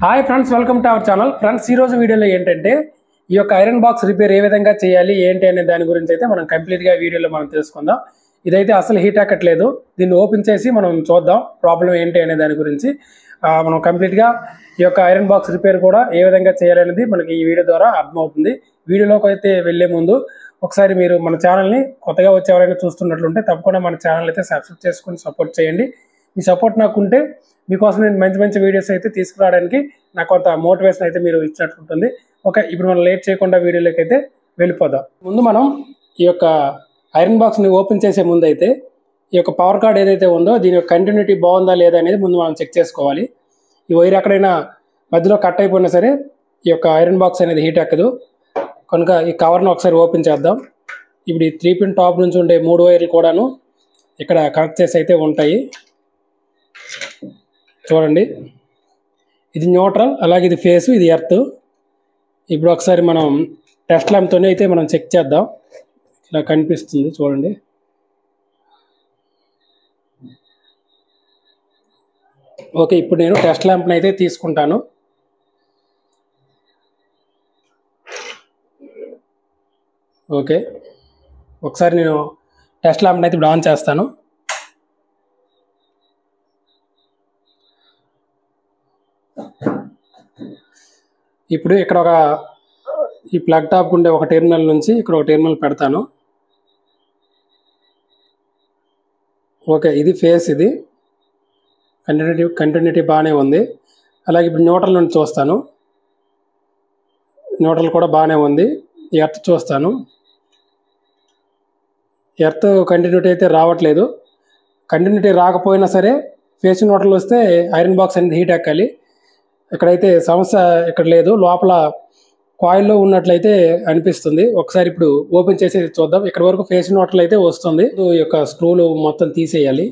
Hi friends, welcome to our channel. Friends, ఈ రోజు వీడియోలో ఏంటంటే ఈ యొక్క ఐరన్ బాక్స్ రిపేర్ ఏ విధంగా చేయాలి ఏంటి అనే దాని గురించి అయితే మనం కంప్లీట్గా వీడియోలో మనం తెలుసుకుందాం. ఇదైతే అసలు హీట్ ఎక్కట్లేదు. దీన్ని ఓపెన్ చేసి మనం చూద్దాం ప్రాబ్లం ఏంటి అనే దాని గురించి. మనం కంప్లీట్గా ఈ యొక్క ఐరన్ బాక్స్ రిపేర్ కూడా ఏ విధంగా చేయాలనేది మనకి ఈ వీడియో ద్వారా అర్థమవుతుంది. వీడియోలోకి అయితే వెళ్ళే ముందు ఒకసారి మీరు మన ఛానల్ని కొత్తగా వచ్చి ఎవరైనా చూస్తున్నట్లుంటే తప్పకుండా మన ఛానల్ అయితే సబ్స్క్రైబ్ చేసుకుని సపోర్ట్ చేయండి. మీ సపోర్ట్ నాకుంటే మీకోసం నేను మంచి మంచి వీడియోస్ అయితే తీసుకురావడానికి నాకు కొంత మోటివేషన్ అయితే మీరు ఇచ్చినట్టు ఉంటుంది. ఓకే, ఇప్పుడు మనం లేట్ చేయకుండా వీడియోలోకి అయితే వెళ్ళిపోదాం. ముందు మనం ఈ యొక్క ఐరన్ బాక్స్ని ఓపెన్ చేసే ముందు అయితే ఈ యొక్క పవర్ కార్డ్ ఏదైతే ఉందో దీని యొక్క కంటిన్యూటీ బాగుందా లేదా అనేది ముందు మనం చెక్ చేసుకోవాలి. ఈ వైర్ ఎక్కడైనా మధ్యలో కట్ అయిపోయినా సరే ఈ యొక్క ఐరన్ బాక్స్ అనేది హీట్ ఎక్కదు. కనుక ఈ కవర్ను ఒకసారి ఓపెన్ చేద్దాం. ఇప్పుడు ఈ 3 పిన్ టాప్ నుంచి ఉండే 3 వైర్లు కూడాను ఇక్కడ కనెక్ట్ చేసి అయితే ఉంటాయి. చూడండి, ఇది న్యూట్రల్, అలాగే ఇది ఫేస్, ఇది ఎర్త్. ఇప్పుడు ఒకసారి మనం టెస్ట్ ల్యాంప్తోనే అయితే మనం చెక్ చేద్దాం. ఇలా కనిపిస్తుంది చూడండి. ఓకే, ఇప్పుడు నేను టెస్ట్ ల్యాంప్ని అయితే తీసుకుంటాను. ఓకే, ఒకసారి నేను టెస్ట్ ల్యాంప్ని అయితే ఇప్పుడు ఆన్ చేస్తాను. ఇప్పుడు ఇక్కడ ఈ ప్లగ్ టాప్ ఉండే ఒక టెర్మినల్ నుంచి ఇక్కడ ఒక టెర్మినల్ పెడతాను. ఓకే, ఇది ఫేస్, ఇది కంటిన్యూటీ బాగానే ఉంది. అలాగే ఇప్పుడు న్యూట్రల్ నుండి చూస్తాను. న్యూట్రల్ కూడా బాగానే ఉంది. ఎర్త్ చూస్తాను. ఎర్త్ కంటిన్యూటీ అయితే రావట్లేదు. కంటిన్యూటీ రాకపోయినా సరే ఫేస్ న్యూట్రల్ వస్తే ఐరన్ బాక్స్ అనేది హీట్ ఎక్కాలి. ఇక్కడైతే సమస్య ఇక్కడ లేదు, లోపల కాయిల్లో ఉన్నట్లయితే అనిపిస్తుంది. ఒకసారి ఇప్పుడు ఓపెన్ చేసి చూద్దాం. ఇక్కడ వరకు ఫేస్ న్యూట్రల్ అయితే వస్తుంది. ఈ యొక్క స్క్రూలు మొత్తం తీసేయాలి.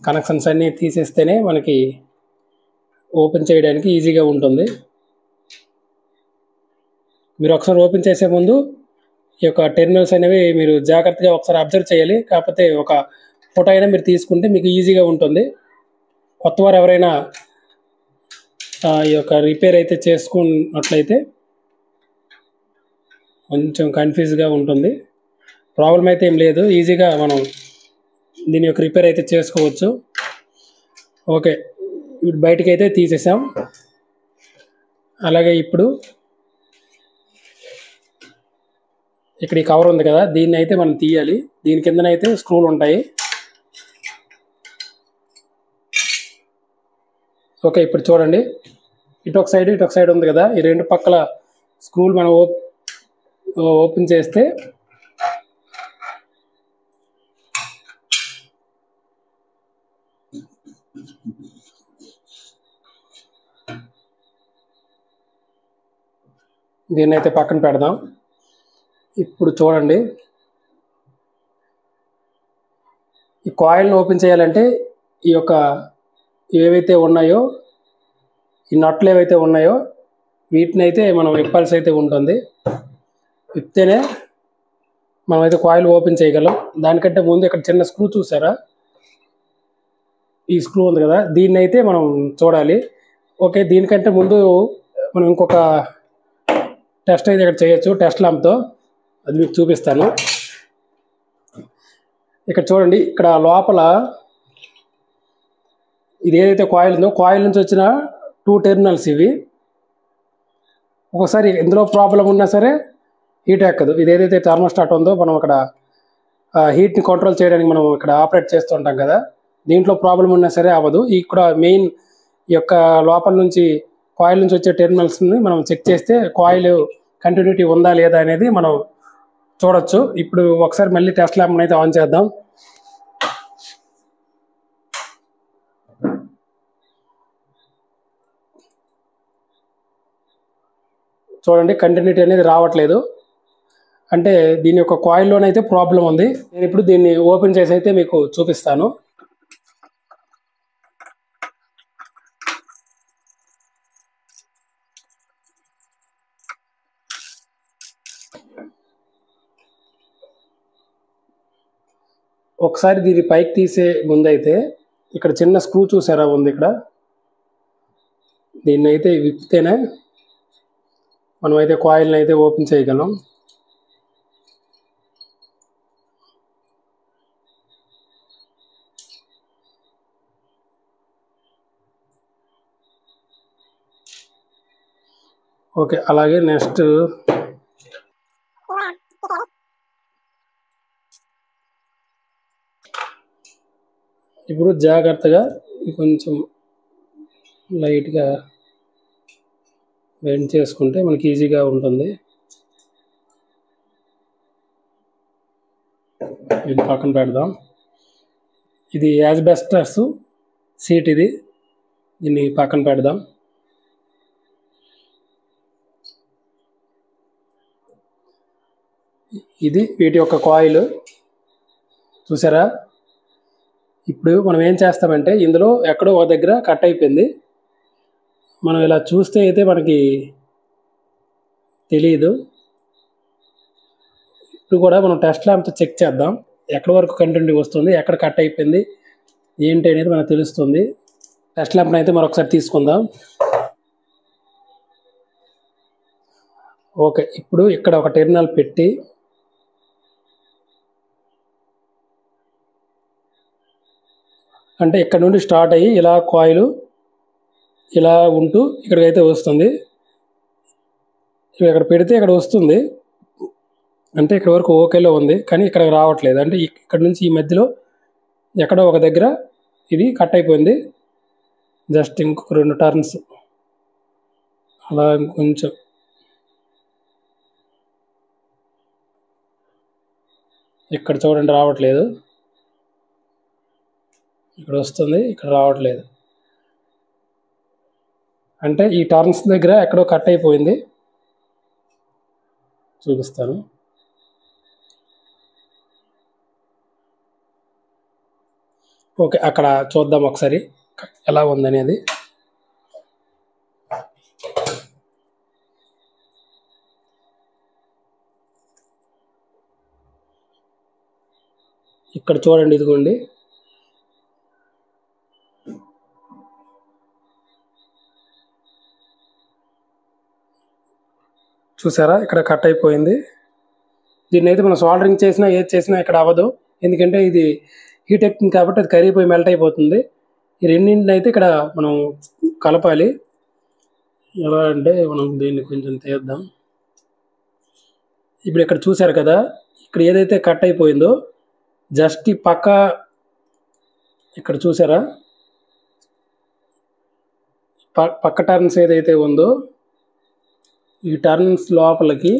కనెక్షన్స్ అన్నీ తీసేస్తేనే మనకి ఓపెన్ చేయడానికి ఈజీగా ఉంటుంది. మీరు ఒకసారి ఓపెన్ చేసే ముందు ఈ యొక్క టెర్మినల్స్ అనేవి మీరు జాగ్రత్తగా ఒకసారి అబ్జర్వ్ చేయాలి. కాకపోతే ఒక ఫోటో అయినా మీరు తీసుకుంటే మీకు ఈజీగా ఉంటుంది. కొత్త వారు ఎవరైనా ఈ యొక్క రిపేర్ అయితే చేసుకున్నట్లయితే కొంచెం కన్ఫ్యూజ్గా ఉంటుంది. ప్రాబ్లం అయితే ఏం లేదు, ఈజీగా మనం దీని యొక్క రిపేర్ అయితే చేసుకోవచ్చు. ఓకే, ఇప్పుడు బయటకు అయితే తీసేసాం. అలాగే ఇప్పుడు ఇక్కడ ఈ కవర్ ఉంది కదా, దీన్ని అయితే మనం తీయాలి. దీని కిందనైతే స్క్రూలు ఉంటాయి. ఓకే, ఇప్పుడు చూడండి, ఇటు ఒక సైడ్ ఉంది కదా, ఈ రెండు పక్కల స్క్రూలు మనం ఓపెన్ చేస్తే దీన్ని అయితే పక్కన పెడదాం. ఇప్పుడు చూడండి, ఈ కాయిల్ని ఓపెన్ చేయాలంటే ఈ యొక్క ఏవైతే ఉన్నాయో, ఈ నట్లు ఏవైతే ఉన్నాయో వీటిని అయితే మనం విప్పాల్సి అయితే ఉంటుంది. విప్తేనే మనమైతే కాయిల్ ఓపెన్ చేయగలం. దానికంటే ముందు ఇక్కడ చిన్న స్క్రూ చూసారా, ఈ స్క్రూ ఉంది కదా, దీన్ని అయితే మనం చూడాలి. ఓకే, దీనికంటే ముందు మనం ఇంకొక టెస్ట్ అయితే ఇక్కడ చేయొచ్చు టెస్ట్ ల్యాంప్తో. అది మీకు చూపిస్తాను. ఇక్కడ చూడండి, ఇక్కడ లోపల ఇది ఏదైతే కాయిల్ ఉందో కాయిల్ నుంచి వచ్చిన 2 టెర్మినల్స్ ఇవి. ఒకసారి ఇందులో ప్రాబ్లం ఉన్నా సరే హీట్ ఎక్కదు. ఇది ఏదైతే థర్మోస్టాట్ ఉందో మనం అక్కడ హీట్ని కంట్రోల్ చేయడానికి మనం ఇక్కడ ఆపరేట్ చేస్తూ ఉంటాం కదా, దీంట్లో ప్రాబ్లం ఉన్నా సరే అవ్వదు. ఇక్కడ మెయిన్ ఈ యొక్క లోపల నుంచి కాయిల్ నుంచి వచ్చే టెర్మినల్స్ని మనం చెక్ చేస్తే కాయిల్ కంటిన్యూటీ ఉందా లేదా అనేది మనం చూడొచ్చు. ఇప్పుడు ఒకసారి మళ్ళీ టెస్ట్ ల్యాంప్ని అయితే ఆన్ చేద్దాం. చూడండి, కంటిన్యూటీ అనేది రావట్లేదు. అంటే దీని యొక్క కాయిల్లోనైతే ప్రాబ్లం ఉంది. నేను ఇప్పుడు దీన్ని ఓపెన్ చేసి అయితే మీకు చూపిస్తాను. ఒకసారి దీన్ని పైకి తీసే ముందైతే ఇక్కడ చిన్న స్క్రూ చూసారా ఉంది ఇక్కడ, దీన్ని అయితే విప్పితేనే మనమైతే కాయిల్ని అయితే ఓపెన్ చేయగలం. ఓకే, అలాగే నెక్స్ట్ ఇప్పుడు జాగ్రత్తగా కొంచెం లైట్గా బెండ్ చేసుకుంటే మనకి ఈజీగా ఉంటుంది. ఇది పక్కన పెడదాం. ఇది యాస్బెస్టాస్ సీట్, దీన్ని పక్కన పెడదాం. ఇది వీటి యొక్క కాయిల్ చూసారా. ఇప్పుడు మనం ఏం చేస్తామంటే ఇందులో ఎక్కడో ఒక దగ్గర కట్ అయిపోయింది. మనం ఇలా చూస్తే అయితే మనకి తెలియదు. ఇప్పుడు కూడా మనం టెస్ట్ ల్యాంప్తో చెక్ చేద్దాం, ఎక్కడి వరకు కంటిన్యూ వస్తుంది, ఎక్కడ కట్ అయిపోయింది ఏంటి అనేది మనకు తెలుస్తుంది. టెస్ట్ ల్యాంప్ని అయితే మరొకసారి తీసుకుందాం. ఓకే, ఇప్పుడు ఇక్కడ ఒక టెర్మినల్ పెట్టి అంటే ఇక్కడ నుండి స్టార్ట్ అయ్యి ఇలా కాయిల్ ఇలా ఉంటూ ఇక్కడికైతే వస్తుంది. ఇక్కడ పెడితే ఇక్కడ వస్తుంది, అంటే ఇక్కడ వరకు ఓకేలో ఉంది, కానీ ఇక్కడ రావట్లేదు. అంటే ఇక్కడ నుంచి ఈ మధ్యలో ఎక్కడో ఒక దగ్గర ఇది కట్ అయిపోయింది. జస్ట్ ఇంకొక 2 టర్న్స్ అలా కొంచెం ఇక్కడ చూడండి రావట్లేదు, ఇక్కడ వస్తుంది, ఇక్కడ రావట్లేదు. అంటే ఈ టర్న్స్ దగ్గర ఎక్కడో కట్ అయిపోయింది. చూపిస్తాను. ఓకే, అక్కడ చూద్దాం ఒకసారి ఎలా ఉందనేది. ఇక్కడ చూడండి, ఇదిగోండి. చూసారా, ఇక్కడ కట్ అయిపోయింది. దీన్ని అయితే మనం సాల్డరింగ్ చేసినా ఏది చేసినా ఇక్కడ అవ్వదు, ఎందుకంటే ఇది హీట్ ఎక్కింది కాబట్టి అది కరిగిపోయి మెల్ట్ అయిపోతుంది. ఈ రెండింటిని అయితే ఇక్కడ మనం కలపాలి. ఎలా అంటే మనం దీన్ని కొంచెం తీద్దాం. ఇప్పుడు ఇక్కడ చూసారు కదా, ఇక్కడ ఏదైతే కట్ అయిపోయిందో జస్ట్ ఈ పక్క ఇక్కడ చూసారా, పక్క టర్న్స్ ఏదైతే ఉందో ఈ టర్న్స్ లోపలికి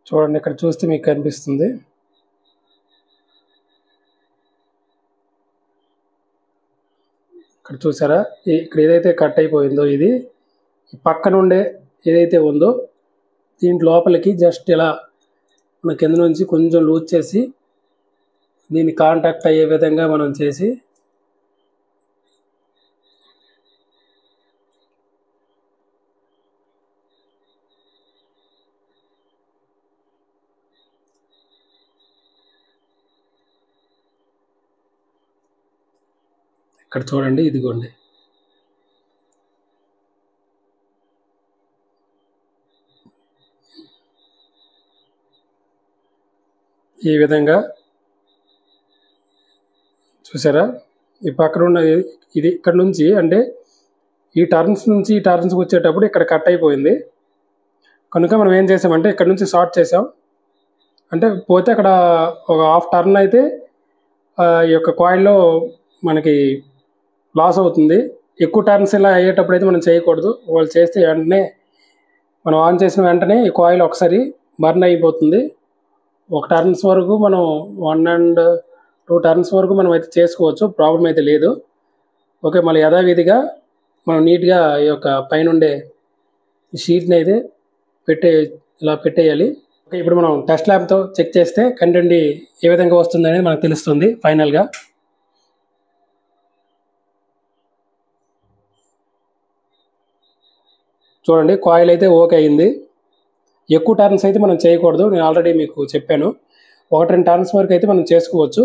చూడండి, ఇక్కడ చూస్తే మీకు కనిపిస్తుంది. ఇక్కడ చూసారా, ఇక్కడ ఏదైతే కట్ అయిపోయిందో ఇది పక్క నుండే ఏదైతే ఉందో దీంట్ లోపలికి జస్ట్ ఇలా మన కింద నుంచి కొంచెం లూజ్ చేసి దీన్ని కాంటాక్ట్ అయ్యే విధంగా మనం చేసి ఇక్కడ చూడండి, ఇదిగోండి. ఈ విధంగా చూసారా, ఈ పక్కన ఉన్న ఇది ఇక్కడ నుంచి అంటే ఈ టర్న్స్ నుంచి ఈ టర్న్స్కి వచ్చేటప్పుడు ఇక్కడ కట్ అయిపోయింది. కనుక మనం ఏం చేసామంటే ఇక్కడ నుంచి షార్ట్ చేసాం. అంటే పోతే అక్కడ ఒక హాఫ్ టర్న్ అయితే ఈ యొక్క కాయిల్లో మనకి లాస్ అవుతుంది. ఎక్కువ టర్న్స్ ఇలా అయ్యేటప్పుడు అయితే మనం చేయకూడదు. వాళ్ళు చేస్తే వెంటనే మనం ఆన్ చేసిన వెంటనే ఈ కాయిల్ ఒకసారి బర్న్ అయిపోతుంది. ఒక టర్న్స్ వరకు మనం 1 and 2 టర్న్స్ వరకు మనం అయితే చేసుకోవచ్చు, ప్రాబ్లం అయితే లేదు. ఓకే, మళ్ళీ యథావిధిగా మనం నీట్గా ఈ యొక్క పైన ఉండే ఈ షీట్ని అయితే ఇలా పెట్టేయాలి. ఓకే, ఇప్పుడు మనం టెస్ట్ ల్యాబ్తో చెక్ చేస్తే కంటెంట్ ఏ విధంగా వస్తుంది అనేది మనకు తెలుస్తుంది. ఫైనల్గా చూడండి, కాయిల్ అయితే ఓకే అయింది. ఎక్కువ టర్న్స్ అయితే మనం చేయకూడదు, నేను ఆల్రెడీ మీకు చెప్పాను. 1-2 టర్న్స్ వరకు అయితే మనం చేసుకోవచ్చు.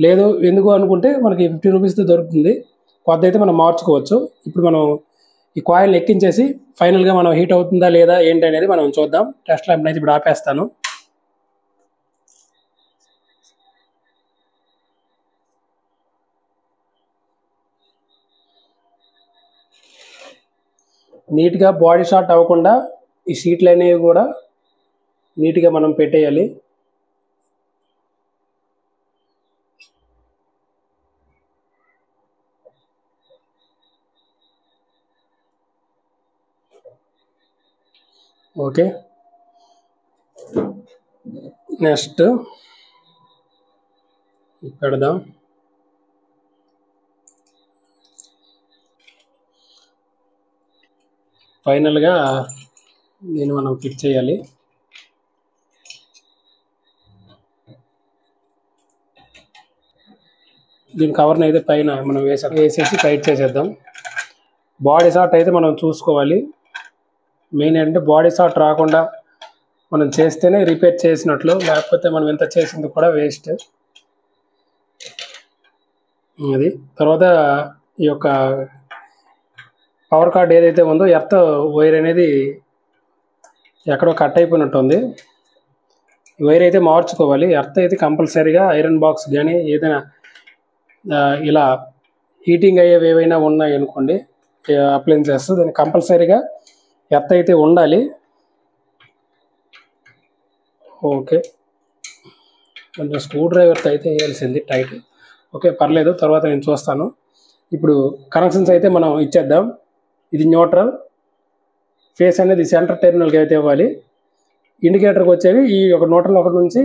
లేదు ఎందుకు అనుకుంటే మనకి 50 రూపీస్తో దొరుకుతుంది, కొద్ది అయితే మనం మార్చుకోవచ్చు. ఇప్పుడు మనం ఈ కాయిల్ని ఎక్కించేసి ఫైనల్గా మనం హీట్ అవుతుందా లేదా ఏంటి అనేది మనం చూద్దాం. టెస్ట్ ల్యాబ్ని అయితే ఇప్పుడు ఆపేస్తాను. నీట్గా బాడీ షార్ట్ అవ్వకుండా ఈ షీట్లు అనేవి కూడా నీట్గా మనం పెట్టేయాలి. ఓకే, నెక్స్ట్ పెడదాం. ఫైనల్గా దీన్ని మనం ఫిక్స్ చేయాలి. దీని కవర్ని అయితే పైన మనం వేసేసి టైట్ చేసేద్దాం. బాడీ షార్ట్ అయితే మనం చూసుకోవాలి. మెయిన్ ఏంటంటే బాడీ షార్ట్ రాకుండా మనం చేస్తేనే రిపేర్ చేసినట్లు, లేకపోతే మనం ఎంత చేసింది కూడా వేస్ట్. అది తర్వాత ఈ యొక్క పవర్ కార్డ్ ఏదైతే ఉందో ఎర్త్ వైర్ అనేది ఎక్కడో కట్ అయిపోయినట్టు ఉంది. ఈ వైర్ అయితే మార్చుకోవాలి. ఎర్త్ అయితే కంపల్సరీగా ఐరన్ బాక్స్ కానీ ఏదైనా ఇలా హీటింగ్ అయ్యేవి ఏవైనా ఉన్నాయి అనుకోండి అప్లయన్సెస్, దాన్ని కంపల్సరీగా ఎర్త్ అయితే ఉండాలి. ఓకే, కొంచెం స్క్రూ డ్రైవర్తో అయితే వేయాల్సింది టైట్. ఓకే పర్లేదు, తర్వాత నేను చూస్తాను. ఇప్పుడు కనెక్షన్స్ అయితే మనం ఇచ్చేద్దాం. ఇది న్యూట్రల్ ఫేస్ అనేది సెంటర్ టెర్మినల్కి అయితే ఇవ్వాలి. ఇండికేటర్కి వచ్చేవి ఈ యొక్క న్యూట్రల్ ఒకటి నుంచి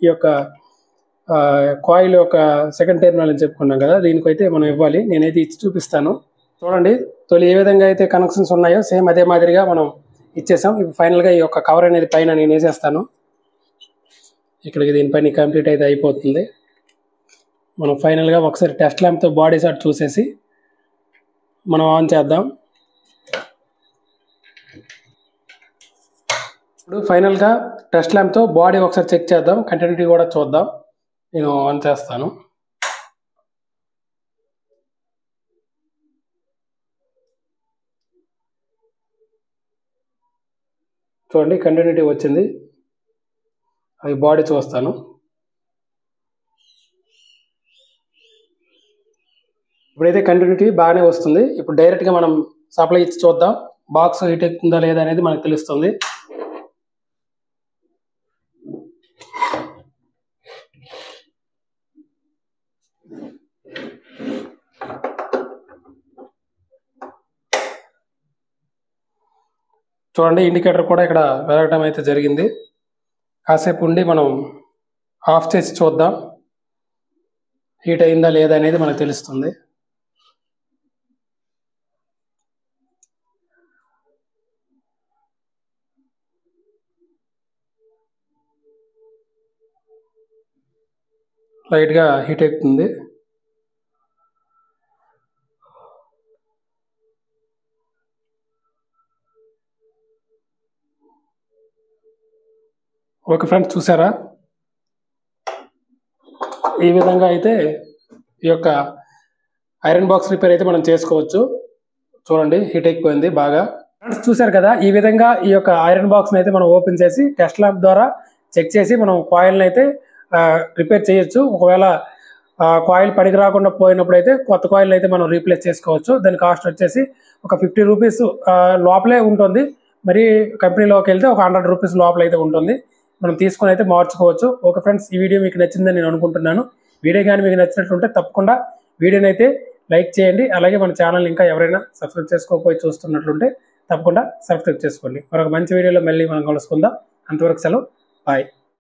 ఈ యొక్క కాయిల్ యొక్క సెకండ్ టెర్మినల్ అని చెప్పుకున్నాం కదా, దీనికైతే మనం ఇవ్వాలి. నేనైతే ఇచ్చి చూపిస్తాను. చూడండి, తొలి ఏ విధంగా అయితే కనెక్షన్స్ ఉన్నాయో సేమ్ అదే మాదిరిగా మనం ఇచ్చేసాం. ఇప్పుడు ఫైనల్గా ఈ యొక్క కవర్ అనేది పైన నేను వేసేస్తాను. ఇక్కడికి దీనిపైన కంప్లీట్ అయితే అయిపోతుంది. మనం ఫైనల్గా ఒకసారి టెస్ట్ ల్యాంప్తో బాడీ షాట్ చూసేసి మనం ఆన్ చేద్దాం. ఇప్పుడు ఫైనల్గా టెస్ట్ ల్యాంప్తో బాడీ ఒకసారి చెక్ చేద్దాం, కంటిన్యూటీ కూడా చూద్దాం. నేను ఆన్ చేస్తాను. చూడండి, కంటిన్యూటీ వచ్చింది. అది బాడీ చూస్తాను. ఇప్పుడైతే కంటిన్యూటీ బాగానే వస్తుంది. ఇప్పుడు డైరెక్ట్గా మనం సప్లై ఇచ్చి చూద్దాం, బాక్స్ హీట్ ఎక్కుతుందా లేదా అనేది మనకు తెలుస్తుంది. చూడండి, ఇండికేటర్ కూడా ఇక్కడ వెలగడం అయితే జరిగింది. కాసేపు ఉండి మనం ఆఫ్ చేసి చూద్దాం, హీట్ అయిందా లేదా అనేది మనకు తెలుస్తుంది. లైట్గా హీట్ ఎక్కుతుంది. ఓకే ఫ్రెండ్స్, చూసారా, ఈ విధంగా అయితే ఈ యొక్క ఐరన్ బాక్స్ రిపేర్ అయితే మనం చేసుకోవచ్చు. చూడండి, హీట్ ఎక్కిపోయింది బాగా. ఫ్రెండ్స్ చూసారు కదా, ఈ విధంగా ఈ యొక్క ఐరన్ బాక్స్ని అయితే మనం ఓపెన్ చేసి టెస్ట్ ల్యాబ్ ద్వారా చెక్ చేసి మనం కాయిల్ని అయితే రిపేర్ చేయొచ్చు. ఒకవేళ కాయిల్ పనికి రాకుండా పోయినప్పుడు అయితే కొత్త కాయిల్ అయితే మనం రీప్లేస్ చేసుకోవచ్చు. దాని కాస్ట్ వచ్చేసి ఒక 50 రూపీస్ లోపలే ఉంటుంది. మరి కంపెనీలోకి వెళ్తే ఒక 100 రూపీస్ లోపల అయితే ఉంటుంది. మనం తీసుకొని అయితే మార్చుకోవచ్చు. ఓకే ఫ్రెండ్స్, ఈ వీడియో మీకు నచ్చిందని నేను అనుకుంటున్నాను. వీడియో కానీ మీకు నచ్చినట్లుంటే తప్పకుండా వీడియోని అయితే లైక్ చేయండి. అలాగే మన ఛానల్ ఇంకా ఎవరైనా సబ్స్క్రైబ్ చేసుకోకపోయి చూస్తున్నట్లుంటే తప్పకుండా సబ్స్క్రైబ్ చేసుకోండి. మరొక మంచి వీడియోలో మళ్ళీ మనం కలుసుకుందాం. అంతవరకు సెలవు, బాయ్.